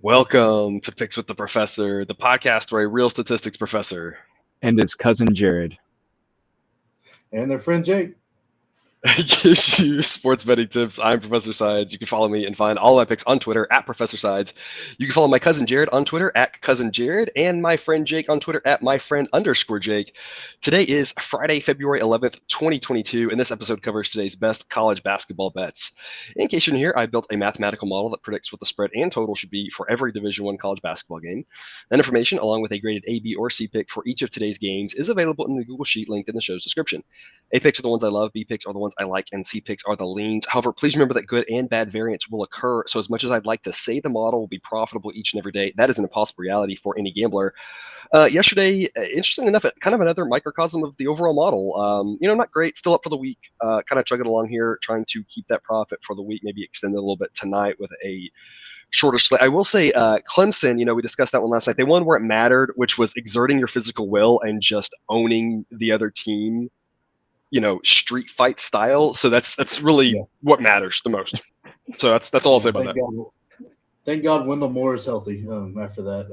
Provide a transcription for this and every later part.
Welcome to Picks with the Professor, the podcast where a real statistics professor and his cousin Jared and their friend Jake gives you sports betting tips. I'm Professor Sides. You can follow me and find all my picks on Twitter at Professor Sides. You can follow my cousin Jared on Twitter at Cousin Jared and my friend Jake on Twitter at MyFriend_Jake. Today is Friday, February 11th, 2022, and this episode covers today's best college basketball bets. In case you're new here, I built a mathematical model that predicts what the spread and total should be for every Division I college basketball game. That information, along with a graded A, B, or C pick for each of today's games, is available in the Google Sheet linked in the show's description. A picks are the ones I love, B picks are the ones I like, and C picks are the leans. However, please remember that good and bad variance will occur. So as much as I'd like to say the model will be profitable each and every day, that is an impossible reality for any gambler. Yesterday, interesting enough, kind of another microcosm of the overall model. Not great, still up for the week, kind of chugging along here, trying to keep that profit for the week, maybe extend it a little bit tonight with a shorter slate. I will say Clemson, we discussed that one last night. They won where it mattered, which was exerting your physical will and just owning the other team, street fight style. So that's really what matters the most. So that's all I'll say about that. Thank God Wendell Moore is healthy after that.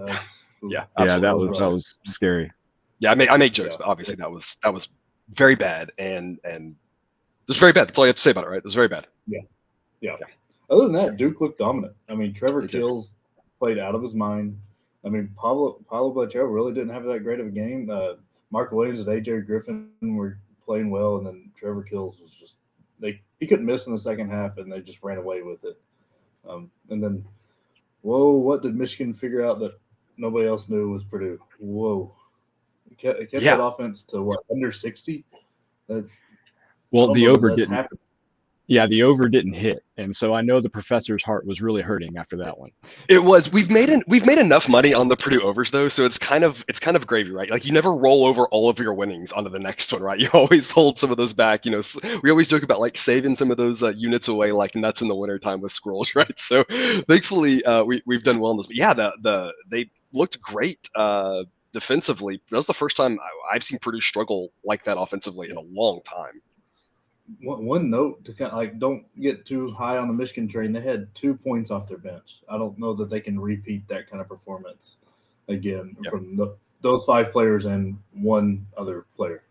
That was scary. Yeah, I make jokes, but obviously that was very bad and just very bad. That's all you have to say about it, right? It was very bad. Yeah. Other than that, Duke looked dominant. I mean, Trevor Kills played out of his mind. I mean, Paulo Banchero really didn't have that great of a game. Mark Williams and AJ Griffin were playing well, and then Trevor Kills was just he couldn't miss in the second half, and they just ran away with it. And then, what did Michigan figure out that nobody else knew was Purdue? It kept that offense to under 60. The over didn't happen. Yeah, the over didn't hit, and so I know the professor's heart was really hurting after that one. It was. We've made enough money on the Purdue overs though, so it's kind of gravy, right? Like you never roll over all of your winnings onto the next one, right? You always hold some of those back. We always joke about like saving some of those units away like nuts in the wintertime with squirrels, right? So thankfully we've done well in this. But yeah, they looked great defensively. That was the first time I've seen Purdue struggle like that offensively in a long time. One note to kind of don't get too high on the Michigan train. They had 2 points off their bench. I don't know that they can repeat that kind of performance again from those 5 players and one other player.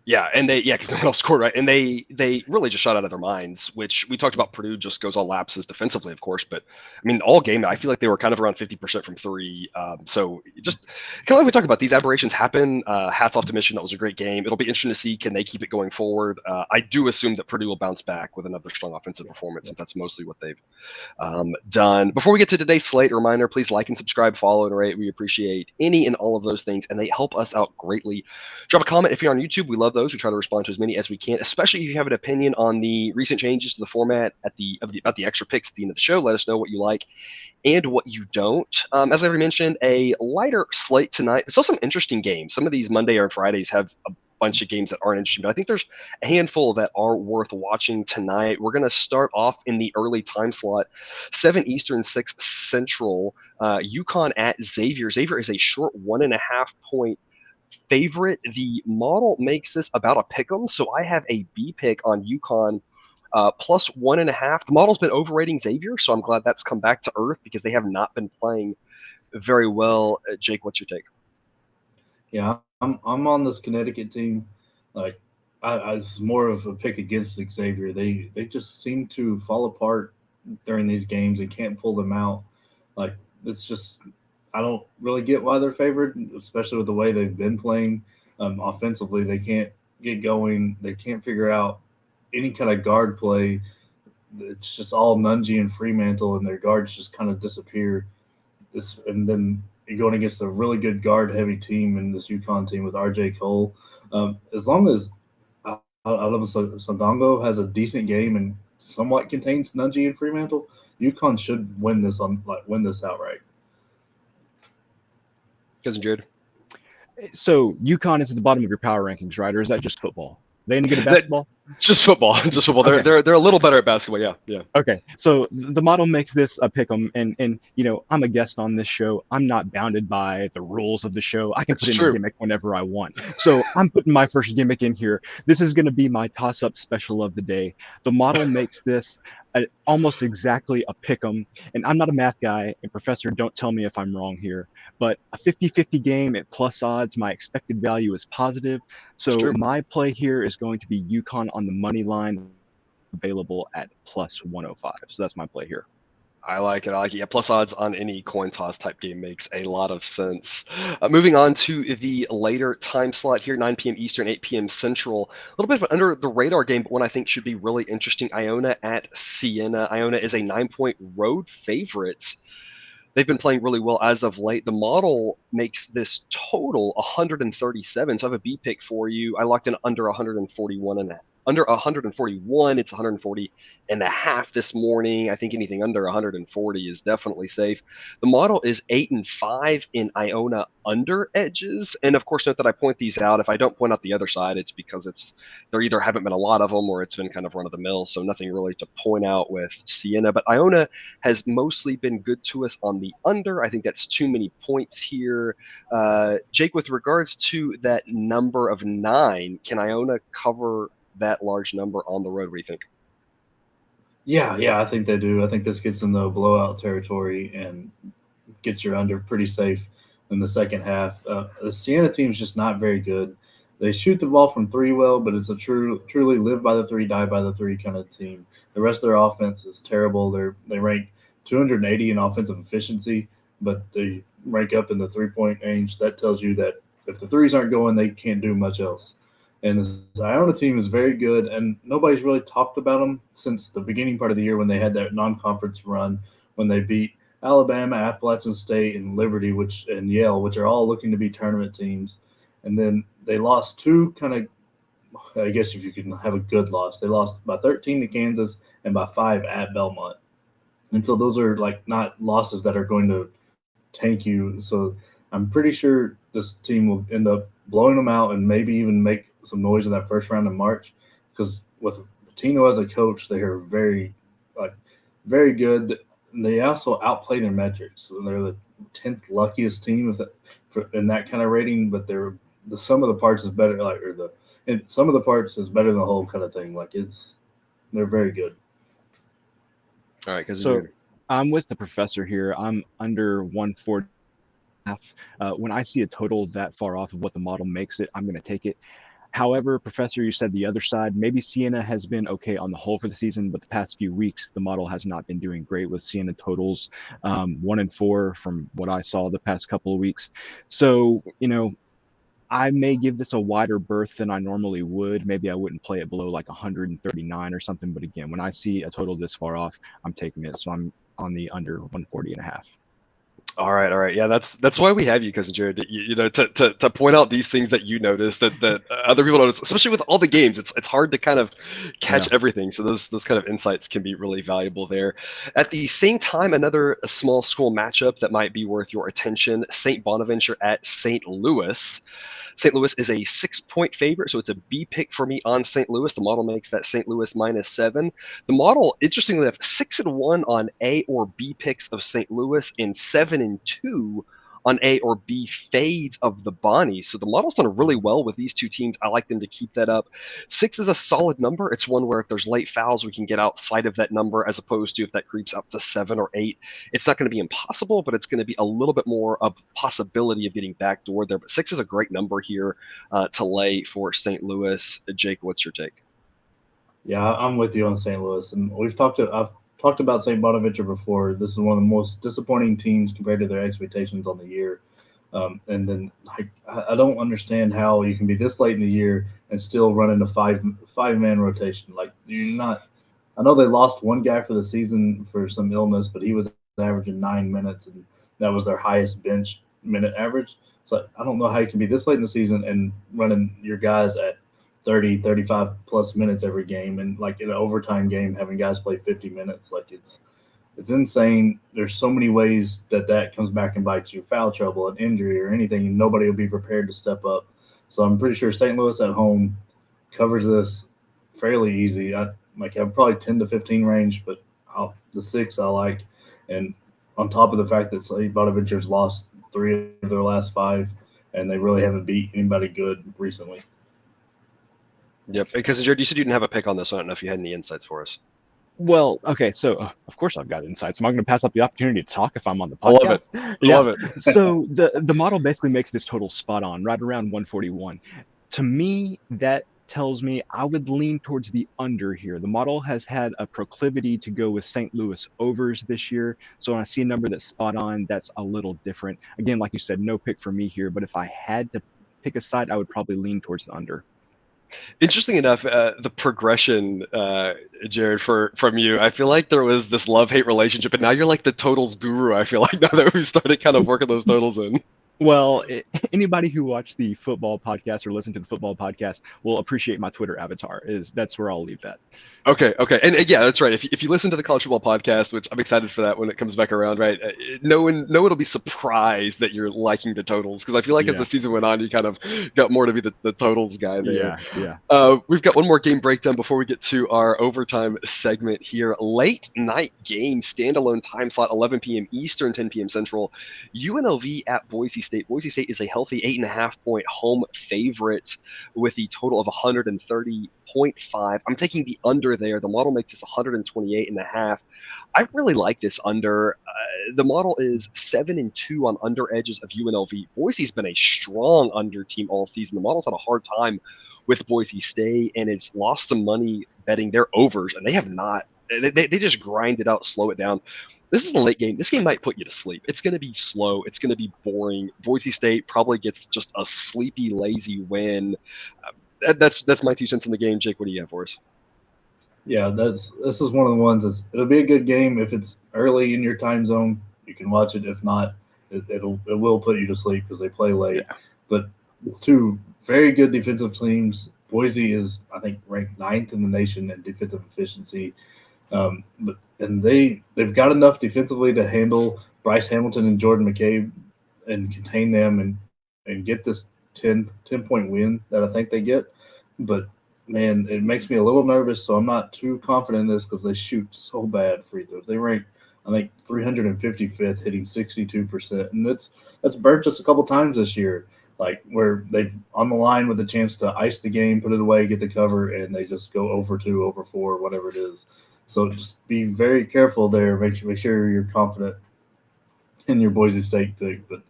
Yeah, and because no one else scored, right? And they really just shot out of their minds, which we talked about. Purdue just goes on lapses defensively, of course, but I mean, all game I feel like they were kind of around 50% from three. So just kind of like we talk about, these aberrations happen. Hats off to Michigan. That was a great game. It'll be interesting to see, can they keep it going forward? I do assume that Purdue will bounce back with another strong offensive performance, since that's mostly what they've done. Before we get to today's slate, a reminder, please like and subscribe, follow, and rate. We appreciate any and all of those things, and they help us out greatly. Drop a comment if you're on YouTube. We love those. We try to respond to as many as we can, especially if you have an opinion on the recent changes to the format about the extra picks at the end of the show. Let us know what you like and what you don't. As I already mentioned, a lighter slate tonight. It's also some interesting games. Some of these Monday or Fridays have a bunch of games that aren't interesting, but I think there's a handful that are worth watching tonight. We're going to start off in the early time slot, 7 Eastern, 6 Central. UConn at Xavier. Xavier is a short 1.5 point favorite. The model makes this about a pick 'em, so I have a B pick on UConn plus 1.5. The model's been overrating Xavier, so I'm glad that's come back to earth because they have not been playing very well. Jake, what's your take? Yeah, I'm on this Connecticut team. Like, it's more of a pick against Xavier. They just seem to fall apart during these games and can't pull them out. Like, it's just, I don't really get why they're favored, especially with the way they've been playing. Offensively, they can't get going. They can't figure out any kind of guard play. It's just all Nungy and Fremantle, and their guards just kind of disappear. And then you're going against a really good guard-heavy team in this UConn team with R.J. Cole. As long as Sandongo has a decent game and somewhat contains Nungy and Fremantle, UConn should win this outright. Cousin Jared. So UConn is at the bottom of your power rankings, right? Or is that just football? Are they any good at basketball? Just football. Just football. Okay. They're a little better at basketball. Yeah. Okay, so the model makes this a pick 'em, and I'm a guest on this show. I'm not bounded by the rules of the show. I can It's put in true. a gimmick whenever I want. So I'm putting my first gimmick in here. This is going to be my toss-up special of the day. The model makes this almost exactly a pick 'em, and I'm not a math guy, and Professor, don't tell me if I'm wrong here, but a 50-50 game at plus odds, my expected value is positive. So my play here is going to be UConn on the money line, available at plus 105. So that's my play here. I like it. Yeah, plus odds on any coin toss type game makes a lot of sense. Moving on to the later time slot here, 9 p.m. Eastern, 8 p.m. Central. A little bit of an under the radar game, but one I think should be really interesting. Iona at Siena. Iona is a 9-point road favorite. They've been playing really well as of late. The model makes this total 137. So I have a B pick for you. I locked in under 141 and under 141. It's 140 and a half this morning. I think anything under 140 is definitely safe. The model is 8-5 in Iona under edges. And of course, note that I point these out. If I don't point out the other side, it's because there either haven't been a lot of them or it's been kind of run of the mill. So nothing really to point out with Siena. But Iona has mostly been good to us on the under. I think that's too many points here. Jake, with regards to that number of 9, can Iona cover that large number on the road? What do you think? Yeah, I think they do. I think this gets them to blowout territory and gets your under pretty safe in the second half. The Siena team's just not very good. They shoot the ball from 3 well, but it's a truly live by the 3, die by the 3 kind of team. The rest of their offense is terrible. They rank 280 in offensive efficiency, but they rank up in the 3-point range. That tells you that if the 3s aren't going, they can't do much else. And the Iona team is very good, and nobody's really talked about them since the beginning part of the year when they had that non-conference run, when they beat Alabama, Appalachian State, and Liberty, and Yale, which are all looking to be tournament teams. And then they lost 2 kind of, I guess if you can have a good loss, they lost by 13 to Kansas and by 5 at Belmont. And so those are not losses that are going to tank you. So I'm pretty sure this team will end up blowing them out and maybe even make some noise in that first round in March, because with Pitino as a coach, they are very good. They also outplay their metrics. So they're the 10th luckiest team in that kind of rating, but the sum of the parts is better, some of the parts is better than the whole kind of thing. They're very good. All right, because so I'm with the Professor here. I'm under 140. When I see a total that far off of what the model makes it, I'm going to take it. However, Professor, you said the other side. Maybe Siena has been okay on the whole for the season, but the past few weeks, the model has not been doing great with Siena totals 1-4 from what I saw the past couple of weeks. So, I may give this a wider berth than I normally would. Maybe I wouldn't play it below 139 or something. But again, when I see a total this far off, I'm taking it. So I'm on the under 140 and a half. All right. Yeah, that's why we have you, Cousin Jared. To point out these things that you notice that other people notice, especially with all the games. It's hard to kind of catch everything. So those kind of insights can be really valuable there. At the same time, another small school matchup that might be worth your attention: St. Bonaventure at St. Louis. St. Louis is a 6-point favorite, so it's a B pick for me on St. Louis. The model makes that St. Louis -7. The model, interestingly enough, 6-1 on A or B picks of St. Louis and 7-2 on A or B fades of the Bonnies. So the model's done really well with these two teams. I like them to keep that up. 6 is a solid number. It's one where if there's late fouls, we can get outside of that number, as opposed to if that creeps up to 7 or 8. It's not going to be impossible, but it's going to be a little bit more of possibility of getting backdoored there. But 6 is a great number here to lay for St. Louis. Jake, what's your take? Yeah, I'm with you on St. Louis, and I've talked about St. Bonaventure before. This is one of the most disappointing teams compared to their expectations on the year. And then I don't understand how you can be this late in the year and still running a five-man rotation. I know they lost one guy for the season for some illness, but he was averaging 9 minutes, and that was their highest bench minute average. So I don't know how you can be this late in the season and running your guys at 30, 35 plus minutes every game, and in an overtime game having guys play 50 minutes. It's insane. There's so many ways that comes back and bites you: foul trouble, an injury, or anything, and nobody will be prepared to step up. So I'm pretty sure St. Louis at home covers this fairly easy. I have probably 10 to 15 range, but the 6 I like. And on top of the fact that Bonaventure's lost 3 of their last 5, and they really haven't beat anybody good recently. Yep. Because Jared, you said you didn't have a pick on this. I don't know if you had any insights for us. Well, okay, so of course I've got insights. I'm not going to pass up the opportunity to talk if I'm on the podcast. I love it. I love it. So the model basically makes this total spot on, right around 141. To me, that tells me I would lean towards the under here. The model has had a proclivity to go with St. Louis overs this year. So when I see a number that's spot on, that's a little different. Again, like you said, no pick for me here, but if I had to pick a side, I would probably lean towards the under. Interesting enough, the progression, Jared, from you, I feel like there was this love-hate relationship, and now you're like the totals guru. I feel like now that we started kind of working those totals in. Well, anybody who watched the football podcast or listened to the football podcast will appreciate my Twitter avatar. That's where I'll leave that. Okay. And yeah, that's right. If you listen to the college football podcast, which I'm excited for that when it comes back around, right? No one will be surprised that you're liking the totals, because I feel like as the season went on, you kind of got more to be the totals guy there. Yeah. We've got one more game breakdown before we get to our overtime segment here. Late night game, standalone time slot, 11 p.m. Eastern, 10 p.m. Central. UNLV at Boise State. Boise State is a healthy 8.5-point home favorite with a total of 130.5. I'm taking the under there. The model makes this 128.5. I really like this under. The model is 7-2 on under edges of UNLV. Boise's been a strong under team all season. The model's had a hard time with Boise State, and it's lost some money betting their overs, and they have not. They just grind it out, slow it down. This is a late game. This game might put you to sleep. It's going to be slow. It's going to be boring. Boise State probably gets just a sleepy, lazy win. That's my 2 cents in the game. Jake, what do you have for us? Yeah, this is one of the ones. It'll be a good game if it's early in your time zone. You can watch it. If not, it will put you to sleep because they play late. Yeah. But 2 very good defensive teams. Boise is, I think, ranked 9th in the nation in defensive efficiency. And they've got enough defensively to handle Bryce Hamilton and Jordan McCabe and contain them and get this 10-point win that I think they get. But, man, it makes me a little nervous, so I'm not too confident in this because they shoot so bad free throws. They rank, I think, 355th, hitting 62%. And that's burnt us a couple times this year, like where they've on the line with a chance to ice the game, put it away, get the cover, and they just go over 2, over 4, whatever it is. So just be very careful there. Make sure you're confident in your Boise State pick. But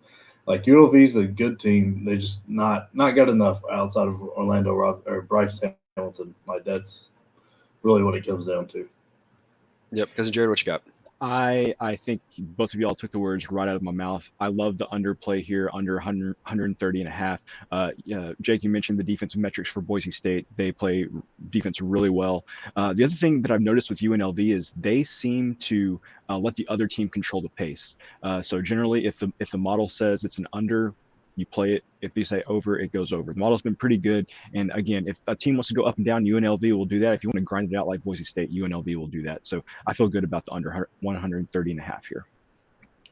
like UNLV is a good team. They just not got enough outside of Orlando or Bryce Hamilton. Like that's really what it comes down to. Yep. Cousin Jared, what you got? I think both of y'all took the words right out of my mouth. I love the underplay here, under 130.5. Jake, you mentioned the defensive metrics for Boise State. They play defense really well. The other thing that I've noticed with UNLV is they seem to let the other team control the pace. So generally, if the model says it's an under, you play it. If they say over, it goes over. The model's been pretty good. And again, if a team wants to go up and down, UNLV will do that. If you want to grind it out like Boise State, UNLV will do that. So I feel good about the under 130.5 here.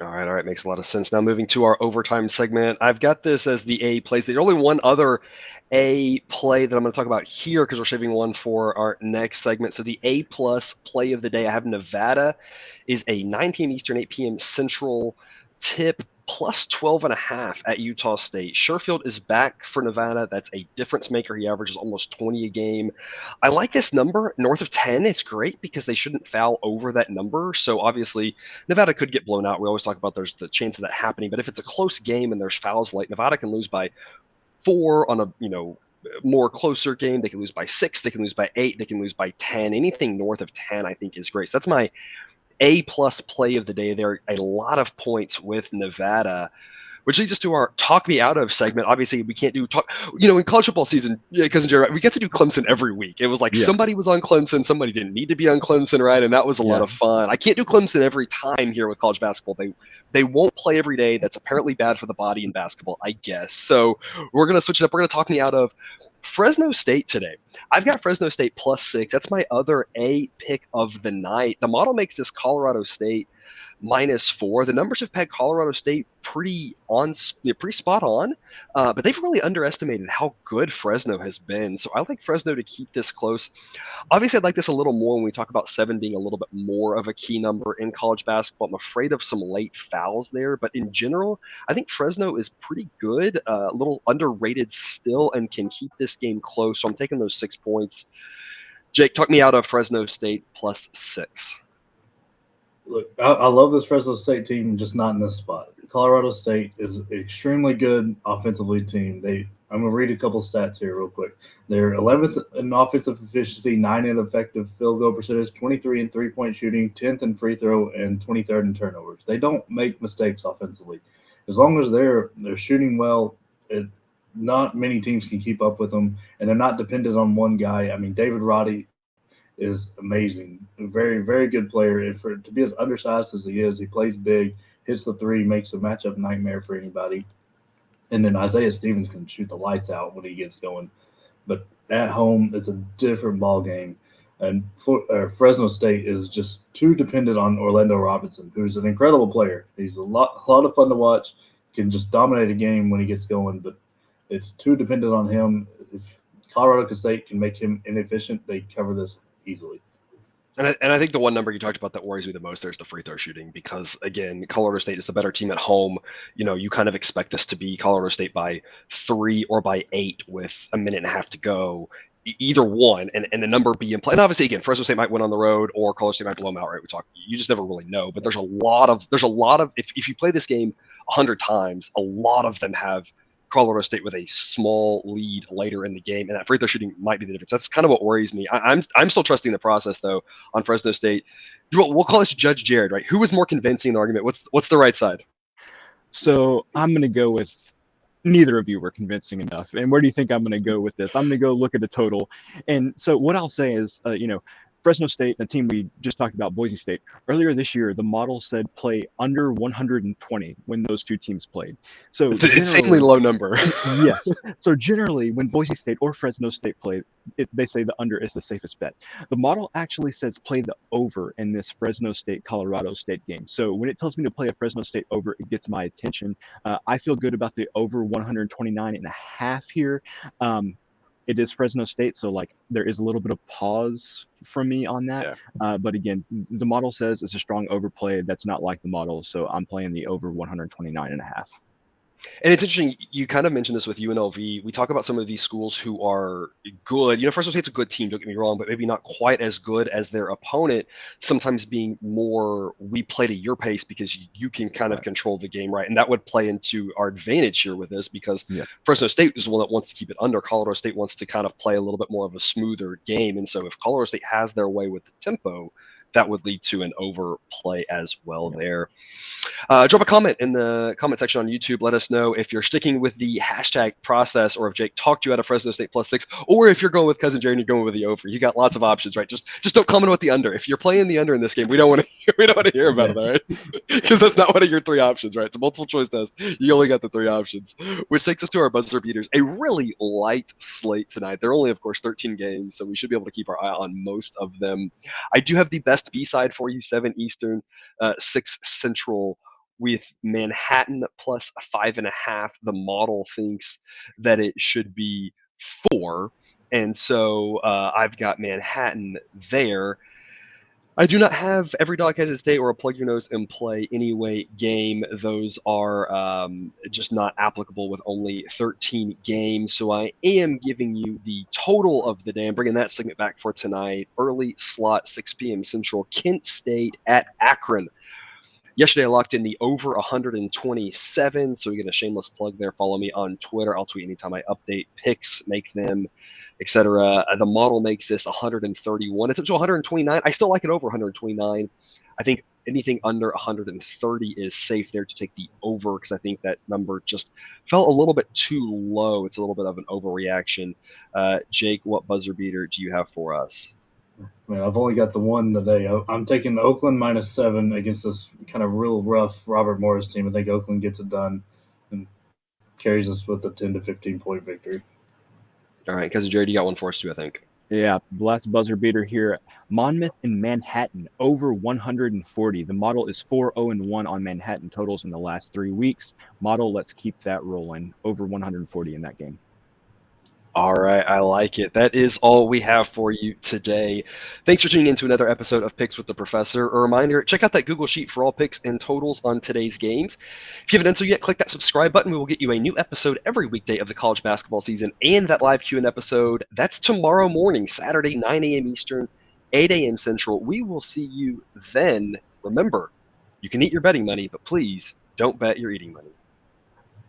All right. Makes a lot of sense. Now moving to our overtime segment. I've got this as the A plays. There's only one other A play that I'm going to talk about here because we're saving one for our next segment. So the A plus play of the day, I have Nevada is a 9 p.m. Eastern, 8 p.m. Central tip. Plus 12.5 at Utah State. Sherfield is back for Nevada. That's a difference maker. He averages almost 20 a game. I like this number north of 10. It's great because they shouldn't foul over that number. So obviously Nevada could get blown out. We always talk about there's the chance of that happening. But if it's a close game and there's fouls late, Nevada can lose by 4 on a more closer game. They can lose by 6. They can lose by 8. They can lose by 10. Anything north of 10 I think is great. So that's my A plus play of the day. There are a lot of points with Nevada, which leads us to our Talk Me Out Of segment. Obviously, we can't do talk, in college football season, Cousin Jared, we get to do Clemson every week. It was like somebody was on Clemson, somebody didn't need to be on Clemson, right? And that was a lot of fun. I can't do Clemson every time here with college basketball. They won't play every day. That's apparently bad for the body in basketball, I guess. So we're going to switch it up. We're going to Talk Me Out Of Fresno State today. I've got Fresno State plus 6. That's my other A pick of the night. The model makes this Colorado State -4. The numbers have pegged Colorado State pretty spot on, but they've really underestimated how good Fresno has been. So I like Fresno to keep this close. Obviously, I'd like this a little more when we talk about 7 being a little bit more of a key number in college basketball. I'm afraid of some late fouls there, but in general, I think Fresno is pretty good, a little underrated still, and can keep this game close. So I'm taking those 6 points. Jake, talk me out of Fresno State +6. Look, I love this Fresno State team, just not in this spot. Colorado State is an extremely good offensively team. I'm going to read a couple stats here real quick. They're 11th in offensive efficiency, 9th in effective field goal percentage, 23 in three-point shooting, 10th in free throw, and 23rd in turnovers. They don't make mistakes offensively. As long as they're shooting well, not many teams can keep up with them, and they're not dependent on one guy. I mean, David Roddy is amazing. A very, very good player. And to be as undersized as he is, he plays big, hits the three, makes a matchup nightmare for anybody. And then Isaiah Stevens can shoot the lights out when he gets going. But at home, it's a different ball game. And Fresno State is just too dependent on Orlando Robinson, who's an incredible player. He's a lot of fun to watch, can just dominate a game when he gets going, but it's too dependent on him. If Colorado State can make him inefficient, they cover this easily. And I think the one number you talked about that worries me the most there is the free throw shooting, because, again, Colorado State is the better team at home. You kind of expect this to be Colorado State by 3 or by 8 with a minute and a half to go, either one, and the number be in play. And obviously, again, Fresno State might win on the road or Colorado State might blow them outright. You just never really know. But there's a lot of if you play this game 100 times, a lot of them have Colorado State with a small lead later in the game, and that free throw shooting might be the difference. That's kind of what worries me. I'm still trusting the process though on Fresno State. We'll call this Judge Jared, right? Who was more convincing in the argument? What's the right side? So I'm going to go with neither of you were convincing enough. And where do you think I'm going to go with this? I'm going to go look at the total. And so what I'll say is, Fresno State, the team we just talked about, Boise State, earlier this year, the model said play under 120 when those two teams played. So it's an insanely low number. Yes. So generally, when Boise State or Fresno State play, they say the under is the safest bet. The model actually says play the over in this Fresno State-Colorado State game. So when it tells me to play a Fresno State over, it gets my attention. I feel good about the over 129.5 here. It is Fresno State, so there is a little bit of pause from me on that. Yeah. But again, the model says it's a strong overplay. That's not like the model, so I'm playing the over 129.5. And it's interesting, you kind of mentioned this with UNLV. We talk about some of these schools who are good. Fresno State's a good team, don't get me wrong, but maybe not quite as good as their opponent, sometimes being more, we play to your pace because you can kind of control the game, right? And that would play into our advantage here with this, because Fresno State is the one that wants to keep it under. Colorado State wants to kind of play a little bit more of a smoother game. And so if Colorado State has their way with the tempo, that would lead to an overplay as well there. Drop a comment in the comment section on YouTube. Let us know if you're sticking with the hashtag process, or if Jake talked you out of Fresno State +6, or if you're going with Cousin Jerry and you're going with the over. You got lots of options, right? Just don't comment with the under. If you're playing the under in this game, we don't want to hear about it, all right? Because that's not one of your 3 options, right? It's a multiple choice test. You only got the 3 options, which takes us to our buzzer beaters. A really light slate tonight. There are only, of course, 13 games, so we should be able to keep our eye on most of them. I do have the best B-side for you, 7 Eastern, 6 Central, with Manhattan +5.5. The model thinks that it should be 4. And so I've got Manhattan there. I do not have Every Dog Has Its Day or a Plug Your Nose and Play Anyway game. Those are just not applicable with only 13 games. So I am giving you the total of the day. I'm bringing that segment back for tonight. Early slot, 6 p.m. Central, Kent State at Akron. Yesterday, I locked in the over 127, so we get a shameless plug there. Follow me on Twitter. I'll tweet anytime I update picks, make them, etc. The model makes this 131. It's up to 129. I still like it over 129. I think anything under 130 is safe there to take the over, because I think that number just felt a little bit too low. It's a little bit of an overreaction. Jake, what buzzer beater do you have for us? Man, I've only got the one today. I'm taking Oakland -7 against this kind of real rough Robert Morris team. I think Oakland gets it done and carries us with a 10 to 15 point victory. All right, Cousin Jared, you got one for us too, I think. Yeah, last buzzer beater here. Monmouth and Manhattan over 140. The model is 4-0-1 on Manhattan totals in the last 3 weeks. Model, let's keep that rolling. Over 140 in that game. All right, I like it. That is all we have for you today. Thanks for tuning in to another episode of Picks with the Professor. A reminder, check out that Google Sheet for all picks and totals on today's games. If you haven't done so yet, click that subscribe button. We will get you a new episode every weekday of the college basketball season, and that live Q&A episode. That's tomorrow morning, Saturday, 9 a.m. Eastern, 8 a.m. Central. We will see you then. Remember, you can eat your betting money, but please don't bet your eating money.